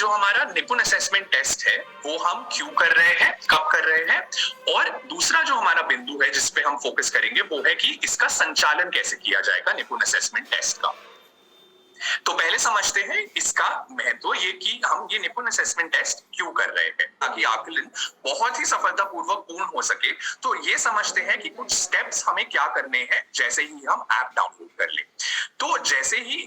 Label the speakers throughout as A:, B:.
A: जो हमारा निपुण असेसमेंट टेस्ट है वो हम क्यों कर रहे हैं, कब कर रहे हैं, और दूसरा जो हमारा बिंदु है जिसपे हम फोकस करेंगे वो है कि इसका संचालन कैसे किया जाएगा निपुण असेसमेंट टेस्ट का। तो पहले समझते हैं इसका महत्व, ये कि हम ये निपुण असेसमेंट टेस्ट क्यों कर रहे हैं। ताकि आकलन बहुत ही सफलतापूर्वक पूर्ण हो सके तो ये समझते हैं कि कुछ स्टेप्स हमें क्या करने हैं जैसे ही हम ऐप डाउनलोड कर ले। तो जैसे ही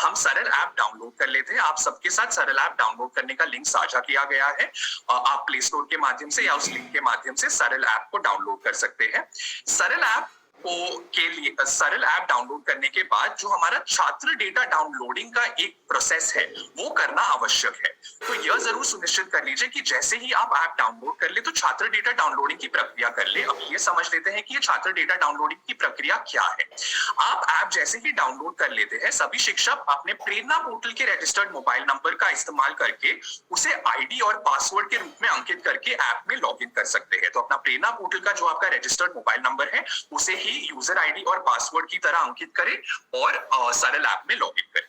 A: हम सरल ऐप डाउनलोड कर लेते हैं, आप सबके साथ सरल ऐप डाउनलोड करने का लिंक साझा किया गया है। आप प्ले स्टोर के माध्यम से या उस लिंक के माध्यम से सरल ऐप को डाउनलोड कर सकते हैं। सरल ऐप के लिए सरल ऐप डाउनलोड करने के बाद जो हमारा छात्र डेटा डाउनलोडिंग का एक प्रोसेस है वो करना आवश्यक है। तो यह जरूर सुनिश्चित कर लीजिए कि जैसे ही आप ऐप डाउनलोड कर ले तो छात्र डेटा डाउनलोडिंग की प्रक्रिया कर ले। अब ये समझ लेते हैं कि ये छात्र डेटा डाउनलोडिंग की प्रक्रिया क्या है। आप ऐप जैसे ही डाउनलोड कर लेते हैं, सभी शिक्षक अपने प्रेरणा पोर्टल के रजिस्टर्ड मोबाइल नंबर का इस्तेमाल करके उसे आईडी और पासवर्ड के रूप में अंकित करके ऐप में लॉग इन कर सकते हैं। तो अपना प्रेरणा पोर्टल का जो आपका रजिस्टर्ड मोबाइल नंबर है उसे ही यूजर आईडी और पासवर्ड की तरह अंकित करें और सरल ऐप में लॉग इन करें।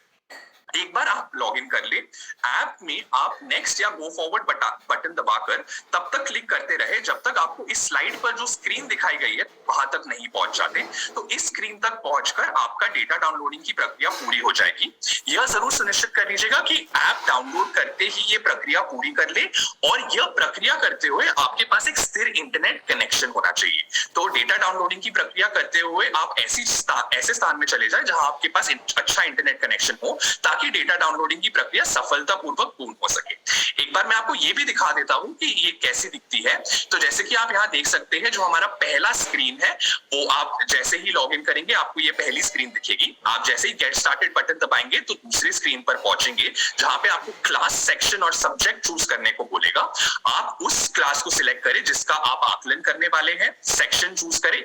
A: एक बार आप लॉगिन कर ले, ऐप में आप नेक्स्ट या गो फॉरवर्ड बटन दबाकर तब तक क्लिक करते रहे जब तक आपको इस स्लाइड पर जो स्क्रीन दिखाई गई है वहां तक नहीं पहुंच जाते। तो इस स्क्रीन तक पहुंचकर आपका डेटा डाउनलोडिंग की प्रक्रिया पूरी हो जाएगी। यह जरूर सुनिश्चित कर लीजिएगा कि ऐप डाउनलोड करते ही ये प्रक्रिया पूरी कर ले और यह प्रक्रिया करते हुए आपके पास एक स्थिर इंटरनेट कनेक्शन होना चाहिए। तो डेटा डाउनलोडिंग की प्रक्रिया करते हुए आप ऐसे स्थान में चले जाए जहां आपके पास अच्छा इंटरनेट कनेक्शन हो ताकि डेटा डाउनलोडिंग की प्रक्रिया सफलतापूर्वक पूर्ण हो सके। एक बार मैं आपको ये भी दिखा देता हूं कि ये कैसी दिखती है। तो जैसे कि आप यहाँ देख सकते हैं, जो हमारा पहला स्क्रीन है वो आप जैसे ही लॉगिन करेंगे आपको ये पहली स्क्रीन दिखेगी। आप जैसे ही गेट स्टार्टेड बटन दबाएंगे तो दूसरी स्क्रीन पर पहुंचेंगे जहां पे आपको क्लास, सेक्शन और सब्जेक्ट चूज करने को बोलेगा। आप उस क्लास को सिलेक्ट करें जिसका आप आकलन करने वाले हैं। सेक्शन चूज करें,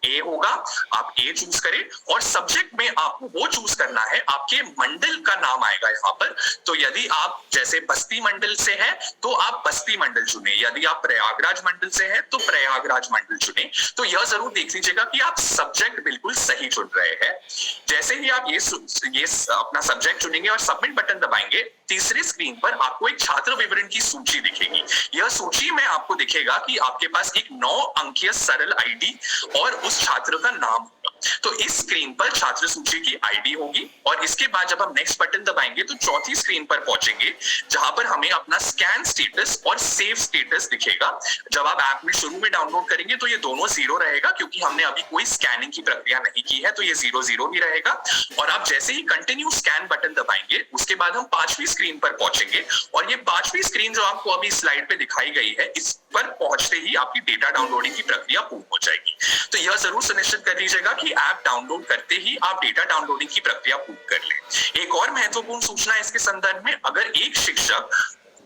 A: ए होगा, आप ए चूज करें और सब्जेक्ट में आपको वो चूज करना है, आपके मंडल का नाम आएगा यहाँ पर। तो यदि आप जैसे बस्ती मंडल से हैं तो आप बस्ती मंडल चुने, यदि आप प्रयागराज मंडल से हैं तो प्रयागराज मंडल चुने। तो यह जरूर देख लीजिएगा कि आप सब्जेक्ट बिल्कुल सही चुन रहे हैं। जैसे ही आप ये अपना सब्जेक्ट चुनेंगे और सबमिट बटन दबाएंगे, तीसरी स्क्रीन पर आपको एक छात्र विवरण की सूची दिखेगी। यह सूची में आपको दिखेगा कि आपके पास एक 9 अंकीय सरल आईडी और उस छात्र का नाम होगा। तो इस स्क्रीन पर छात्र सूची की आईडी होगी और इसके बाद जब हम नेक्स्ट बटन दबाएंगे तो चौथी स्क्रीन पर पहुंचेंगे जहां पर हमें अपना स्कैन स्टेटस और सेव स्टेटस दिखेगा। जब आप ऐप में शुरू में डाउनलोड करेंगे तो ये दोनों 0 रहेगा क्योंकि हमने अभी कोई स्कैनिंग की प्रक्रिया नहीं की है, तो ये 0 ही रहेगा। और आप जैसे ही कंटिन्यू स्कैन बटन दबाएंगे उसके बाद हम 5वीं स्क्रीन पर पहुंचेंगे और ये 5वीं स्क्रीन जो आपको अभी स्लाइड पे दिखाई गई है, इस पर पहुंचते ही आपकी डेटा डाउनलोडिंग की प्रक्रिया पूर्ण हो जाएगी। तो यह जरूर सुनिश्चित कर लीजिएगा कि ऐप डाउनलोड करते ही आप डेटा डाउनलोडिंग की प्रक्रिया पूर्ण कर लें। एक और महत्वपूर्ण सूचना इसके संदर्भ में, अगर एक शिक्षक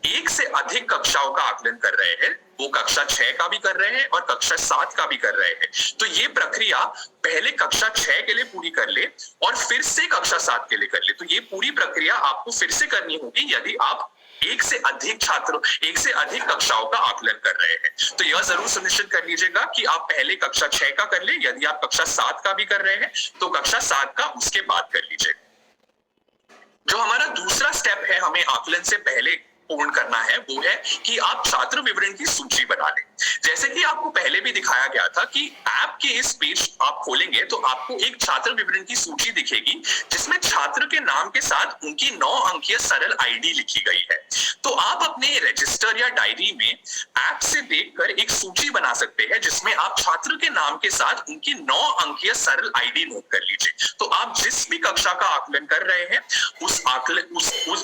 A: एक से अधिक कक्षाओं का आकलन कर रहे हैं, वो कक्षा 6 का भी कर रहे हैं और कक्षा 7 का भी कर रहे हैं, तो ये प्रक्रिया पहले कक्षा 6 के लिए पूरी कर ले और फिर से कक्षा 7 के लिए कर ले। तो ये पूरी प्रक्रिया आपको फिर से करनी होगी यदि आप एक से अधिक कक्षाओं का आकलन कर रहे हैं। तो यह जरूर सुनिश्चित कर लीजिएगा कि आप पहले कक्षा 6 का कर ले, यदि आप कक्षा 7 का भी कर रहे हैं तो कक्षा 7 का उसके बाद कर लीजिए। जो हमारा दूसरा स्टेप है हमें आकलन से पहले पूर्ण करना है वो है कि आप छात्र विवरण की सूची बना लें। जैसे कि आपको पहले भी दिखाया गया था कि ऐप के इस पेज आप खोलेंगे तो आपको एक छात्र विवरण की सूची दिखेगी जिसमें छात्र के नाम के साथ उनकी 9 अंकीय सरल आईडी लिखी गई है। तो आप अपने रजिस्टर या डायरी में ऐप से देखकर एक सूची बना सकते हैं जिसमें आप छात्र के नाम के साथ उनकी 9 अंकीय सरल आईडी नोट कर लीजिए। तो आप जिस भी कक्षा का आकलन कर रहे हैं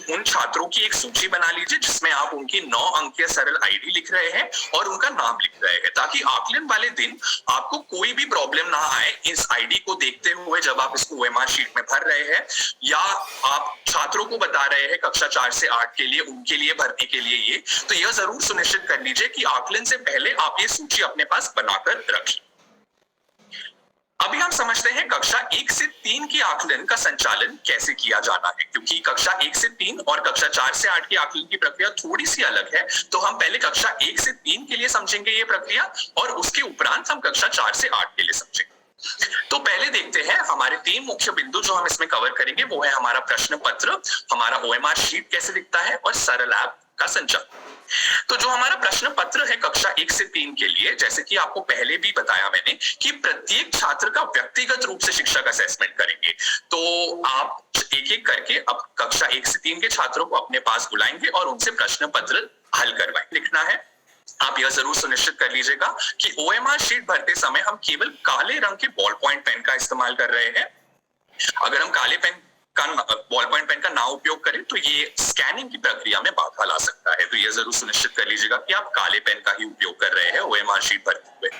A: उन छात्रों की एक सूची बना लीजिए जिसमें आप उनकी 9 अंकीय सरल आईडी लिख रहे हैं और उनका नाम लिख रहे हैं, ताकि आकलन वाले दिन आपको कोई भी प्रॉब्लम ना आए इस आईडी को देखते हुए जब आप इसको ओएमआर शीट में भर रहे हैं या आप छात्रों को बता रहे हैं कक्षा 4 से 8 के लिए उनके लिए भरने के लिए ये। तो यह जरूर सुनिश्चित कर लीजिए कि आकलन से पहले आप ये सूची अपने पास बनाकर रखें। अभी हम समझते हैं कक्षा 1 से 3 के आकलन का संचालन कैसे किया जाना है, क्योंकि कक्षा 1 से 3 और कक्षा 4 से 8 के आकलन की प्रक्रिया थोड़ी सी अलग है। तो हम पहले कक्षा 1 से 3 के लिए समझेंगे ये प्रक्रिया और उसके उपरांत हम कक्षा 4 से 8 के लिए समझेंगे। तो पहले देखते हैं हमारे 3 मुख्य बिंदु जो हम इसमें कवर करेंगे, वो है हमारा प्रश्न पत्र, हमारा ओएमआर शीट कैसे दिखता है और सरल ऐप का संचालन। तो जो हमारा प्रश्न पत्र है कक्षा 1 से 3 के लिए, जैसे कि आपको पहले भी बताया मैंने कि प्रत्येक छात्र का व्यक्तिगत रूप से शिक्षक असेसमेंट करेंगे। तो आप एक एक करके अब कक्षा 1 से 3 के छात्रों को अपने पास बुलाएंगे और उनसे प्रश्न पत्र हल करवाएंगे। लिखना है, आप यह जरूर सुनिश्चित कर लीजिएगा कि ओएमआर शीट भरते समय हम केवल काले रंग के बॉल पॉइंट पेन का इस्तेमाल कर रहे हैं। अगर हम काले पेन का बॉल पॉइंट पेन का ना उपयोग करें तो ये स्कैनिंग की प्रक्रिया में बाधा ला सकता है। तो ये जरूर सुनिश्चित कर लीजिएगा कि आप काले पेन का ही उपयोग कर रहे हैं ओएमआर शीट भरते हुए।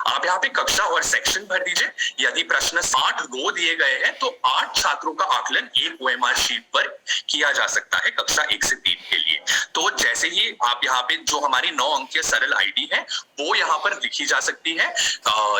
A: आप यहाँ पे कक्षा और सेक्शन भर दीजिए। यदि प्रश्न 60 रो दिए गए हैं तो 8 छात्रों का आकलन एक ओएमआर शीट पर किया जा सकता है कक्षा 1 से 3 के लिए। तो जैसे ही आप यहाँ पे जो हमारी 9 अंकीय सरल आईडी है वो यहाँ पर लिखी जा सकती है।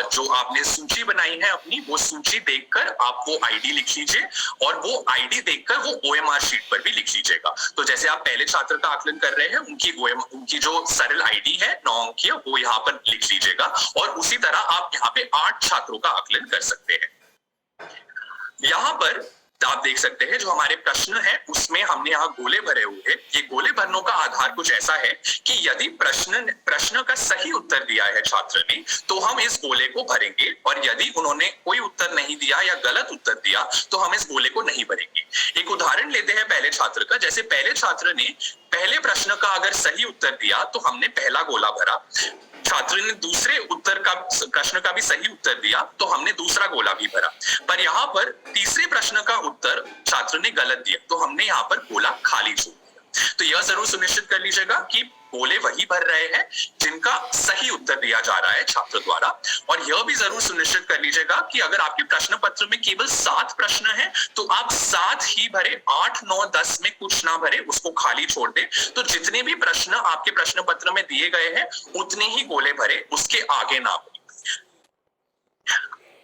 A: जो आपने सूची बनाई है अपनी, वो सूची देखकर आप वो आईडी लिख लीजिए और वो आईडी देखकर वो ओएमआर शीट पर भी लिख लीजिएगा। तो जैसे आप पहले छात्र का आकलन कर रहे हैं, उनकी जो सरल आईडी है 9 अंकीय, वो यहाँ पर लिख लीजिएगा और उसी तरह आप यहाँ पे 8 छात्रों का आकलन कर सकते हैं। यहाँ पर आप देख सकते हैं जो हमारे प्रश्न है उसमें हमने यहाँ गोले भरे हुए हैं। ये गोले भरने का आधार कुछ ऐसा है कि यदि प्रश्न का सही उत्तर दिया है छात्र ने तो हम इस गोले को भरेंगे, और यदि उन्होंने कोई उत्तर नहीं दिया या गलत उत्तर दिया तो हम इस गोले को नहीं भरेंगे। एक उदाहरण लेते हैं पहले छात्र का। जैसे पहले छात्र ने पहले प्रश्न का अगर सही उत्तर दिया तो हमने पहला गोला भरा। छात्र ने दूसरे प्रश्न का भी सही उत्तर दिया तो हमने दूसरा गोला भी भरा। पर यहाँ पर तीसरे प्रश्न का उत्तर छात्र ने गलत दिया तो हमने यहाँ पर गोला खाली छोड़ दिया। तो यह जरूर सुनिश्चित कर लीजिएगा कि गोले वही भर रहे हैं जिनका सही उत्तर दिया जा रहा है छात्र द्वारा। और यह भी जरूर सुनिश्चित कर लीजिएगा कि अगर आपके प्रश्न पत्र में केवल 7 प्रश्न हैं तो आप 7 ही भरे, 8, 9, 10 में कुछ ना भरे, उसको खाली छोड़ दे। तो जितने भी प्रश्न आपके प्रश्न पत्र में दिए गए हैं उतने ही गोले भरे, उसके आगे ना भरे।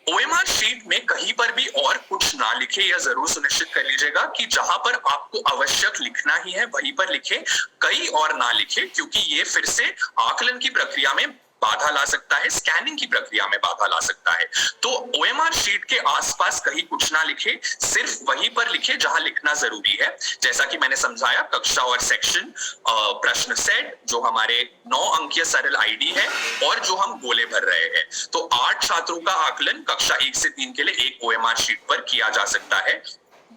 A: ओएमआर शीट में कहीं पर भी और कुछ ना लिखे, यह जरूर सुनिश्चित कर लीजिएगा कि जहां पर आपको आवश्यक लिखना ही है वहीं पर लिखे, कहीं और ना लिखे, क्योंकि ये फिर से आकलन की प्रक्रिया में बाधा ला सकता है, स्कैनिंग की प्रक्रिया में बाधा ला सकता है। तो ओएमआर शीट के आसपास कहीं कुछ ना लिखे, सिर्फ वहीं पर लिखे जहां लिखना जरूरी है। जैसा कि मैंने समझाया, कक्षा और सेक्शन, प्रश्न सेट, जो हमारे 9 अंकीय सरल आईडी है और जो हम गोले भर रहे हैं। तो 8 छात्रों का आकलन कक्षा 1 से 3 के लिए एक ओएमआर शीट पर किया जा सकता है।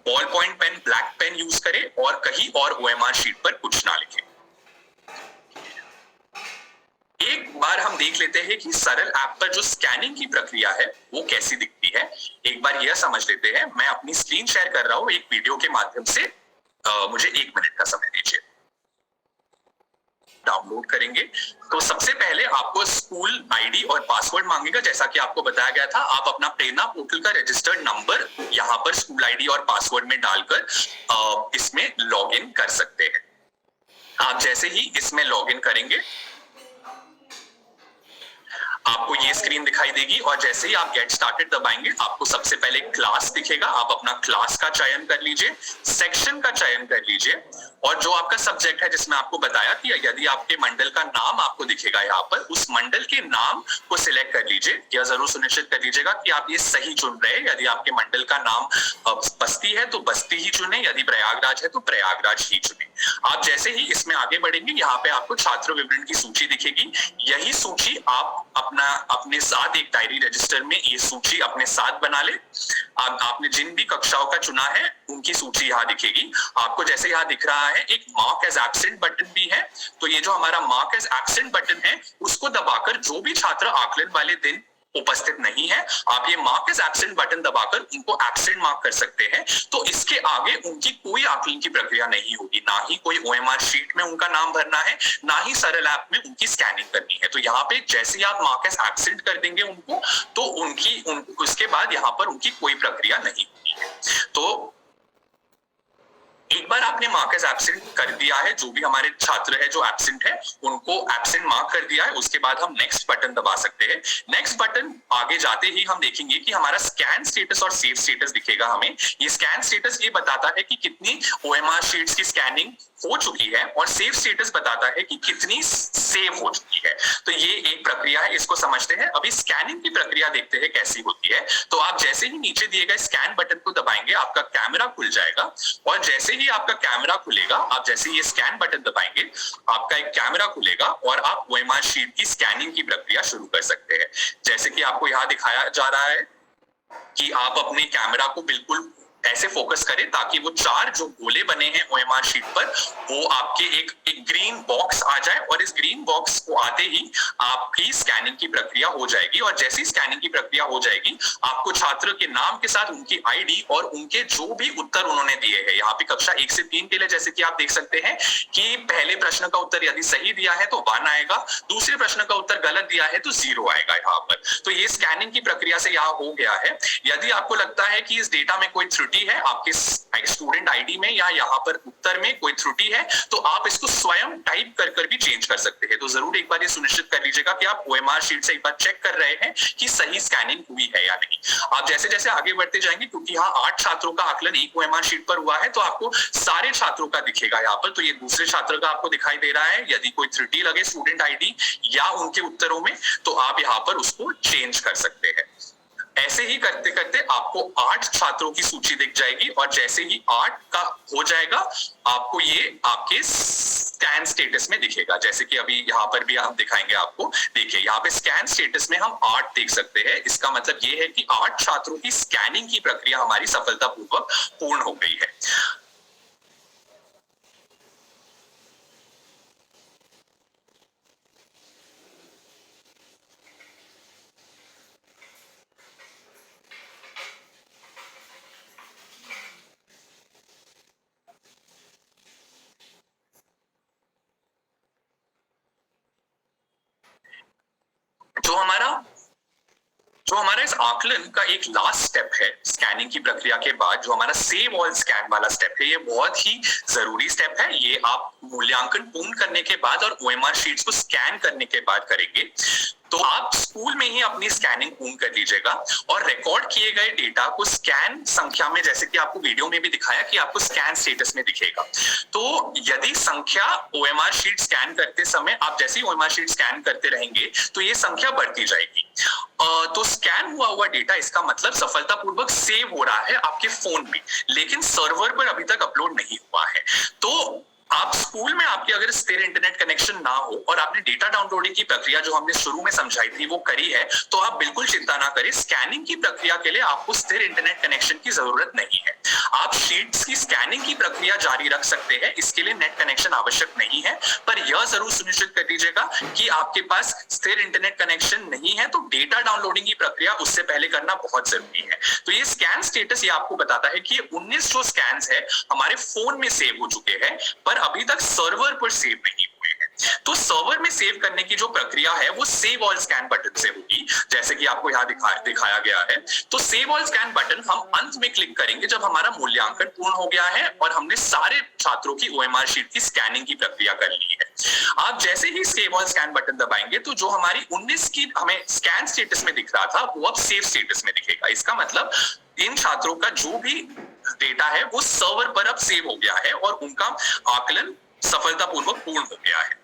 A: Ball point pen, black pen use करें और कहीं और ओएमआर शीट पर कुछ ना लिखें। एक बार हम देख लेते हैं कि सरल ऐप पर जो स्कैनिंग की प्रक्रिया है वो कैसी दिखती है। एक बार यह समझ लेते हैं। मैं अपनी स्क्रीन शेयर कर रहा हूं एक वीडियो के माध्यम से। मुझे 1 मिनट का समय दीजिए। डाउनलोड करेंगे तो सबसे पहले आपको स्कूल आईडी और पासवर्ड मांगेगा। जैसा कि आपको बताया गया था, आप अपना प्रेरणा पोर्टल का रजिस्टर्ड नंबर यहाँ पर स्कूल आईडी और पासवर्ड में डालकर इसमें लॉग इन कर सकते हैं। आप जैसे ही इसमें लॉग इन करेंगे आपको ये स्क्रीन दिखाई देगी और जैसे ही आप गेट स्टार्टेड दबाएंगे आपको सबसे पहले क्लास दिखेगा। आप अपना क्लास का चयन कर लीजिए, सेक्शन का चयन कर लीजिए और जो आपका सब्जेक्ट है, जिसमें आपको बताया कि यदि आपके मंडल का नाम आपको दिखेगा यहाँ पर, उस मंडल के नाम को सिलेक्ट कर लीजिए। यह जरूर सुनिश्चित कर लीजिएगा कि आप ये सही चुन रहे हैं। यदि आपके मंडल का नाम बस्ती है तो बस्ती ही चुने, यदि प्रयागराज है तो प्रयागराज ही चुने। आप जैसे ही इसमें आगे बढ़ेंगे यहाँ पे आपको छात्र विवरण की सूची दिखेगी। यही सूची आप अपने साथ एक डायरी रजिस्टर में ये सूची अपने साथ बना ले। आपने जिन भी कक्षाओं का चुना है उनकी सूची यहाँ दिखेगी। आपको जैसे यहाँ दिख रहा है एक मार्क एज एब्सेंट बटन भी है। तो ये जो हमारा मार्क एज एब्सेंट बटन है उसको दबाकर जो भी छात्र आकलन वाले दिन उपस्थित नहीं है, आप ये मार्क एज एब्सेंट बटन दबाकर उनको एब्सेंट मार्क कर सकते हैं। तो इसके आगे उनकी कोई आकलन की प्रक्रिया नहीं होगी, ना ही कोई ओएमआर शीट में उनका नाम भरना है, ना ही सरल ऐप में उनकी स्कैनिंग करनी है। तो यहाँ पे जैसे ही आप मार्क एज एब्सेंट कर देंगे उनको, तो उसके बाद यहाँ पर उनकी कोई प्रक्रिया नहीं होगी। तो एक बार आपने मार्क एज एब्सेंट कर दिया है, जो भी हमारे छात्र है जो एब्सेंट है उनको एब्सेंट मार्क कर दिया है, उसके बाद हम नेक्स्ट बटन दबा सकते हैं। नेक्स्ट बटन आगे जाते ही हम देखेंगे कि हमारा स्कैन स्टेटस और सेव स्टेटस दिखेगा हमें। ये स्कैन स्टेटस ये बताता है कि कितनी ओएमआर शीट्स की स्कैनिंग हो चुकी है और सेव स्टेटस बताता है कि कितनी सेव हो चुकी है। तो ये एक प्रक्रिया है, इसको समझते हैं। अभी स्कैनिंग की प्रक्रिया देखते हैं कैसी होती है। तो आप जैसे ही नीचे दिए गए स्कैन बटन को दबाएंगे आपका कैमरा खुल जाएगा, और जैसे ही आपका कैमरा खुलेगा, आप जैसे ये स्कैन बटन दबाएंगे आपका एक कैमरा खुलेगा और आप OMR शीट की स्कैनिंग की प्रक्रिया शुरू कर सकते हैं। जैसे कि आपको यहाँ दिखाया जा रहा है कि आप अपने कैमरा को बिल्कुल ऐसे फोकस करें ताकि वो 4 जो गोले बने हैं OMR शीट पर वो आपके एक ग्रीन बॉक्स आ जाए, और इस ग्रीन बॉक्स को आते ही आपकी स्कैनिंग की प्रक्रिया हो जाएगी। और जैसी स्कैनिंग की प्रक्रिया हो जाएगी आपको छात्र के नाम के साथ उनकी ID और उनके जो भी उत्तर उन्होंने दिए हैं, यहाँ पे कक्षा 1 से 3 के लिए जैसे कि आप देख सकते हैं कि पहले प्रश्न का उत्तर यदि सही दिया है तो 1 आएगा, दूसरे प्रश्न का उत्तर गलत दिया है तो 0 आएगा यहाँ पर। तो ये स्कैनिंग की प्रक्रिया से यहाँ हो गया है। यदि आपको लगता है कि इस डेटा में कोई त्रुटि है, आपके स्टूडेंट ID में या यहाँ पर उत्तर में कोई त्रुटि है, तो आप इसको स्वयं टाइप कर भी चेंज कर सकते हैं। तो जरूर एक बार ये सुनिश्चित कर लीजिएगा कि आप OMR शीट से एक बार चेक कर रहे हैं कि सही स्कैनिंग हुई है या नहीं। आप जैसे जैसे आगे बढ़ते जाएंगे, क्योंकि यहाँ 8 छात्रों का आकलन एक OMR शीट पर हुआ है, तो आपको सारे छात्रों का दिखेगा यहाँ पर। तो ये दूसरे छात्र का आपको दिखाई दे रहा है। यदि कोई त्रुटि लगे स्टूडेंट ID या उनके उत्तरों में, तो आप यहाँ पर उसको चेंज कर सकते हैं। ऐसे ही करते करते आपको 8 छात्रों की सूची दिख जाएगी, और जैसे ही 8 का हो जाएगा आपको ये आपके स्कैन स्टेटस में दिखेगा। जैसे कि अभी यहाँ पर भी हम दिखाएंगे आपको। देखिए यहाँ पे स्कैन स्टेटस में हम 8 देख सकते हैं। इसका मतलब ये है कि 8 छात्रों की स्कैनिंग की प्रक्रिया हमारी सफलतापूर्वक पूर्ण हो गई है। जो हमारा इस आकलन का एक लास्ट स्टेप है स्कैनिंग की प्रक्रिया के बाद, जो हमारा सेव ऑल स्कैन वाला स्टेप है, ये बहुत ही जरूरी स्टेप है। ये आप मूल्यांकन पूर्ण करने के बाद और OMR शीट्स को स्कैन करने के बाद करेंगे। तो आप स्कूल में ही अपनी स्कैनिंग पूर्ण कर लीजिएगा और रिकॉर्ड किए गए डेटा को स्कैन संख्या में, जैसे कि आपको वीडियो में भी दिखाया कि आपको स्कैन स्टेटस में दिखेगा। तो यदि संख्या OMR शीट स्कैन करते समय आप जैसे ही OMR शीट स्कैन करते रहेंगे तो ये संख्या बढ़ती जाएगी। तो स्कैन हुआ डेटा, इसका मतलब सफलतापूर्वक सेव हो रहा है आपके फोन में, लेकिन सर्वर पर अभी तक अपलोड नहीं हुआ है। तो आप स्कूल में आपके अगर स्थिर इंटरनेट कनेक्शन ना हो और आपने डेटा डाउनलोडिंग की प्रक्रिया जो हमने शुरू में समझाई थी वो करी है, तो आप बिल्कुल चिंता ना करें। स्कैनिंग की प्रक्रिया के लिए आपको स्थिर इंटरनेट कनेक्शन की जरूरत नहीं है। आप शीट्स की स्कैनिंग की प्रक्रिया जारी रख सकते हैं, इसके लिए नेट कनेक्शन आवश्यक नहीं है। पर यह जरूर सुनिश्चित कर लीजिएगा कि आपके पास स्थिर इंटरनेट कनेक्शन नहीं है, तो डेटा डाउनलोडिंग की प्रक्रिया उससे पहले करना बहुत जरूरी है। तो ये स्कैन स्टेटस ये आपको बताता है कि 19 जो स्कैन है हमारे फोन में सेव हो चुके हैं, पर अभी तक सर्वर पर सेव नहीं हुए हैं। तो सर्वर में सेव करने की जो प्रक्रिया है वो सेव ऑल स्कैन बटन से होगी, जैसे कि आपको यहाँ दिखाया गया है। तो सेव ऑल स्कैन बटन हम अंत में क्लिक करेंगे जब हमारा मूल्यांकन पूर्ण हो गया है और हमने सारे छात्रों की OMR शीट की स्कैनिंग की प्रक्रिया कर ली है। आप जैसे ही सेव ऑल स्कैन बटन दबाएंगे तो जो हमारी 19 की हमें स्कैन स्टेटस में दिख रहा था वो अब सेव स्टेटस में दिखेगा। इसका मतलब इन छात्रों का जो भी डेटा है वो सर्वर पर अब सेव हो गया है और उनका आकलन सफलतापूर्वक पूर्ण हो गया है।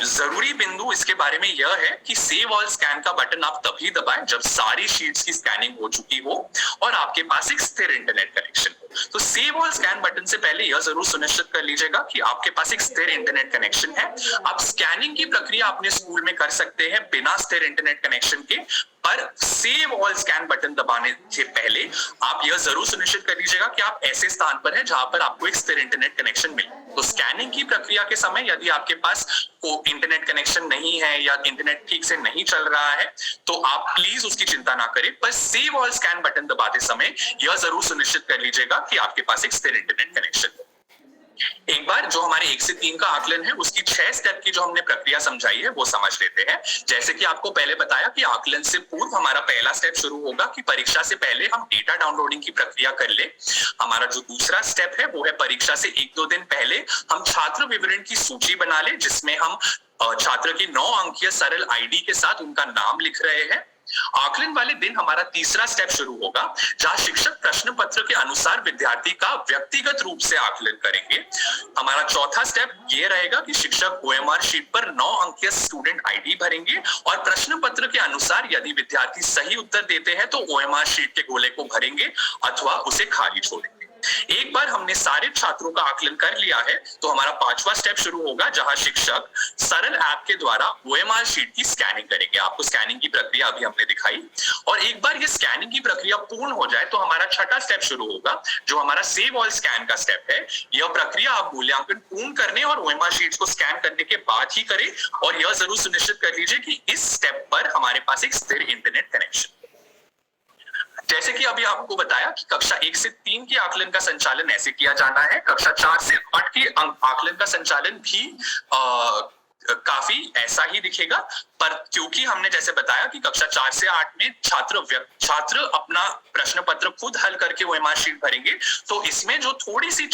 A: जरूरी बिंदु इसके बारे में यह है कि सेव ऑल स्कैन का बटन आप तभी दबाएं जब सारी शीट्स की स्कैनिंग हो चुकी हो और आपके पास एक स्थिर इंटरनेट कनेक्शन हो। तो सेव ऑल स्कैन बटन से पहले यह जरूर सुनिश्चित कर लीजिएगा कि आपके पास एक स्थिर इंटरनेट कनेक्शन है। आप स्कैनिंग की प्रक्रिया अपने स्कूल में कर सकते हैं बिना स्थिर इंटरनेट कनेक्शन के, पर सेव ऑल स्कैन बटन दबाने से पहले आप यह जरूर सुनिश्चित कर लीजिएगा कि आप ऐसे स्थान पर हैं जहां पर आपको एक स्थिर इंटरनेट कनेक्शन मिले। तो स्कैनिंग की प्रक्रिया के समय यदि आपके पास इंटरनेट कनेक्शन नहीं है या इंटरनेट ठीक से नहीं चल रहा है तो आप प्लीज उसकी चिंता ना करें, पर सेव ऑल स्कैन बटन दबाते समय यह जरूर सुनिश्चित कर लीजिएगा कि आपके पास एक स्थिर इंटरनेट कनेक्शन हो। एक बार जो हमारे 1 से 3 का आकलन है उसकी 6 स्टेप की जो हमने प्रक्रिया समझाई है वो समझ लेते हैं। जैसे कि आपको पहले बताया कि आकलन से पूर्व हमारा पहला स्टेप शुरू होगा कि परीक्षा से पहले हम डेटा डाउनलोडिंग की प्रक्रिया कर ले। हमारा जो दूसरा स्टेप है वो है परीक्षा से 1-2 दिन पहले हम छात्र विवरण की सूची बना ले, जिसमें हम छात्र की 9 अंकीय सरल ID के साथ उनका नाम लिख रहे हैं। आकलन वाले दिन हमारा तीसरा स्टेप शुरू होगा, जहां शिक्षक प्रश्न पत्र के अनुसार विद्यार्थी का व्यक्तिगत रूप से आकलन करेंगे। हमारा चौथा स्टेप ये रहेगा कि शिक्षक ओएमआर शीट पर 9 अंकीय स्टूडेंट आईडी भरेंगे और प्रश्न पत्र के अनुसार यदि विद्यार्थी सही उत्तर देते हैं तो ओएमआर शीट के गोले को भरेंगे अथवा उसे खाली छोड़ेंगे। एक बार हमने सारे छात्रों का आकलन कर लिया है तो हमारा पांचवा स्टेप शुरू होगा, जहां शिक्षक सरल ऐप के द्वारा ओएमआर शीट की स्कैनिंग करेंगे। आपको स्कैनिंग की प्रक्रिया अभी हमने दिखाई, और एक बार ये स्कैनिंग की प्रक्रिया पूर्ण हो जाए तो हमारा छठा स्टेप शुरू होगा, जो हमारा सेव ऑल स्कैन का स्टेप है। यह प्रक्रिया आप मूल्यांकन पूर्ण करने और ओएमआर शीट्स को स्कैन करने के बाद ही करें, और यह जरूर सुनिश्चित कर लीजिए कि इस स्टेप पर हमारे पास एक स्थिर इंटरनेट कनेक्शन। जैसे कि अभी आपको बताया कि कक्षा 1 से 3 के आकलन का संचालन ऐसे किया जाना है, कक्षा 4 से 8 के आकलन का संचालन भी काफी ऐसा ही दिखेगा। पर क्योंकि हमने जैसे बताया कि कक्षा 4 से 8 में छात्र अपना प्रश्न पत्र खुद हल करके ओएमआर शीट भरेंगे, तो इसमें जो थोड़ी सी